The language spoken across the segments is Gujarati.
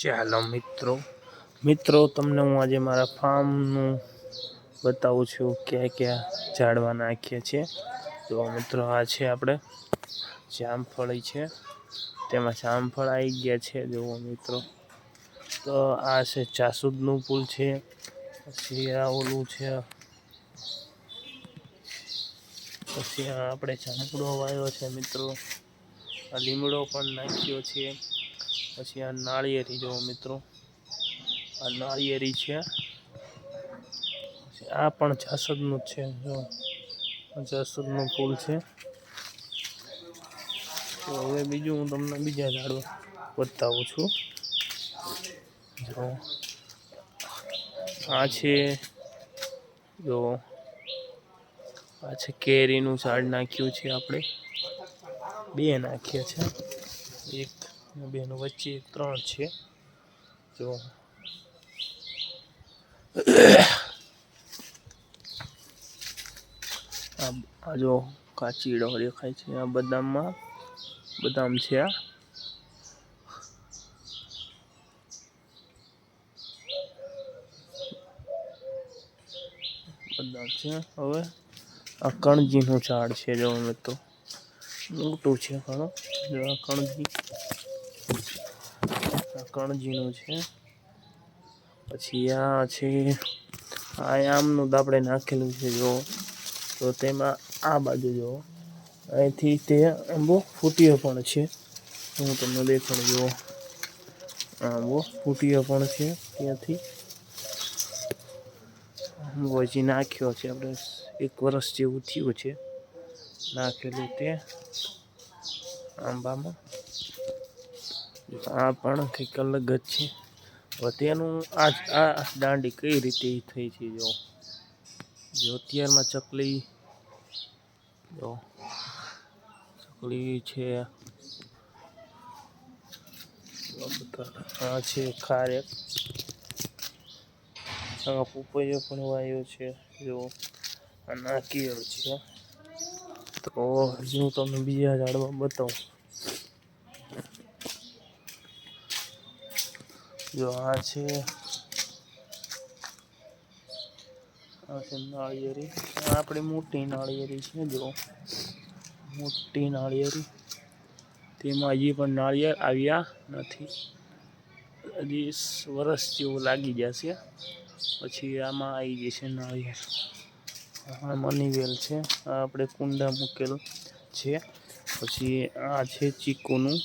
ચાલો મિત્રો તમને હું આજે મારા ફાર્મનું બતાવું છું ક્યાં ક્યાં ઝાડવા નાખ્યા છે. તો મિત્રો આ છે આપણે જામફળી છે, તેમાં જામફળ આવી ગયા છે. જુઓ મિત્રો, તો આ છે જાસૂદનું ફૂલ છે. પછી આ ઓલું છે, પછી આ આપણે જામડો વાવ્યો છે મિત્રો. આ લીમડો પણ નાખ્યો છે. પછી આ નાળિયેરી જુઓ મિત્રો, આ નાળિયેરી છે. આ પણ જાસૂદનું છે, જો જાસૂદનું ફૂલ છે. તો હવે બીજું હું તમને બીજા ઝાડવા બતાવું છું. જો આ છે, જો આ છે કેરીનું ઝાડ નાખ્યું છે આપણે, બે નાખ્યા છે, એક બેનું વચ્ચે 3 છે. જો આ જો કાચીડો દેખાય છે, આ બદામ છે. આ બદામ છે. હવે આ કણજીનું ઝાડ છે, જો મિત્રો મોટું છે ઘણું. જો આ કણજીનું છે. પછી આ છે, આ આમનું આપણે નાખેલું છે. જો તો તેમાં આ બાજુ જો અહીંથી તે આંબો ફૂટ્યો પણ છે. હું તમને દેખાડું. જો આંબો ફૂટ્યો પણ છે, ત્યાંથી આંબો હજી નાખ્યો છે. આપણે 1 વર્ષ જેવું થયું છે નાખેલું તે આંબામાં. આ પણ કંઈક અલગ જ છે. હવે તેનું આ દાંડી કઈ રીતે થઈ છે. જો અત્યારમાં ચકલી છે. આ છે ખારેક, આ પપૈયો પણ વાયો છે. જો આ નારિયેળ છે. તો હજી હું તમને બીજા ઝાડમાં બતાવું. જો આ છે નાળિયેરી, આપણી મોટી નાળિયેરી છે. જો મોટી નાળિયેરી, તેમાં હજી પણ નાળિયેર આવ્યા નથી. હજી વર્ષ જેવું લાગી જશે, પછી આમાં આવી જશે નાળિયેર. આ મનીવેલ છે, આ આપણે કુંડા મૂકેલ છે. પછી આ છે ચીકુનું.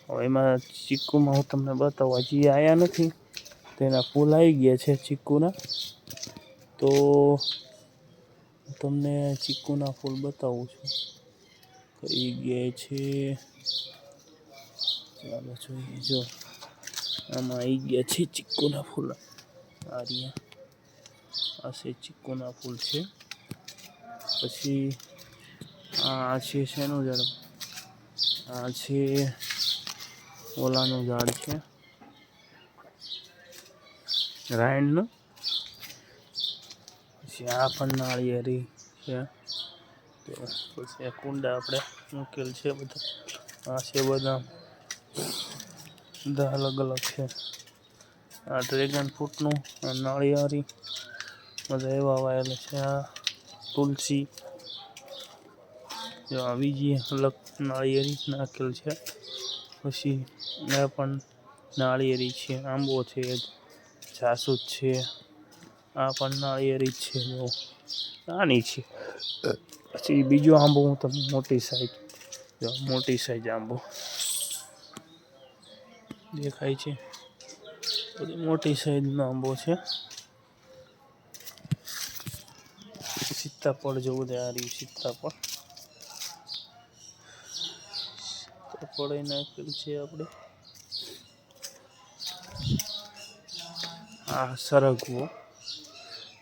હવે એમાં ચીકુમાં હું તમને બતાવું, હજી આવ્યા નથી, તેના ફૂલ આવી ગયા છે ચીકુના. તો તમને ચીકુના ફૂલ બતાવું છું, કઈ ગયા છે. ચાલો જોઈએ. જો આમાં આવી ગયા છે ચીકુના ફૂલ. આ રહ્યા, આ છે ચીકુના ફૂલ છે. પછી આ છે શેનું ઝાડ, આ છે ઓલાનું ઝાડ છે, રાયણનું. પછી આ પણ નાળિયેરી છે. પછી આ કુંડા આપણે મૂકેલ છે બધા. આ છે બદામ, બધા અલગ અલગ છે. આ ડ્રેગન ફ્રૂટનું, આ નાળિયેરી, બધા એવા વાયેલા છે. આ તુલસી, જો આ બીજી અલગ નાળિયેરી નાખેલ છે. પછી આ પણ નાળિયેરી છે. આંબો છે, જાસૂદ છે. આ પણ નાળિયેરી છે. જો નાની છે. પછી બીજો આંબો હું તમને મોટી સાઈઝ આંબો દેખાય છે. બધી મોટી સાઈઝનો આંબો છે. સીતાફળ જેવું આ રહ્યું, સીતાફળ નાખેલ છે આપણે. આ સરગવો,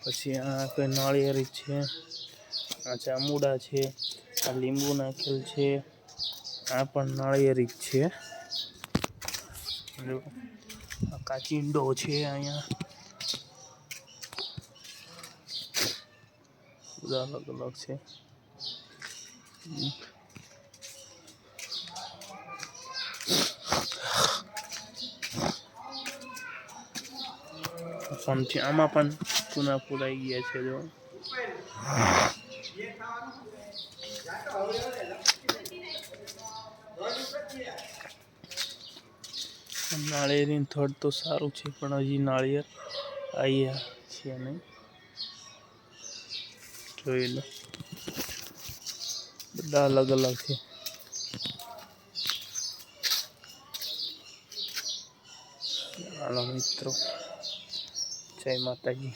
પછી આ કોઈ નાળિયેરી છે. આ જાંબુડા છે. આ લીંબુ નાખેલ છે. આ પણ નાળિયેરી જ છે. જો આ કાચીંડો છે. અહીંયા બધા અલગ અલગ છે. પણ છે, આમાં પણ પૂના પુરાઈ ગયા છે જો. નાળિયેરી થડ તો સારું છે પણ હજી નાળિયેર આવ્યા છે નહીં. જોઈ લો બધા અલગ અલગ છે. હાલો મિત્રો, જય માતાજી.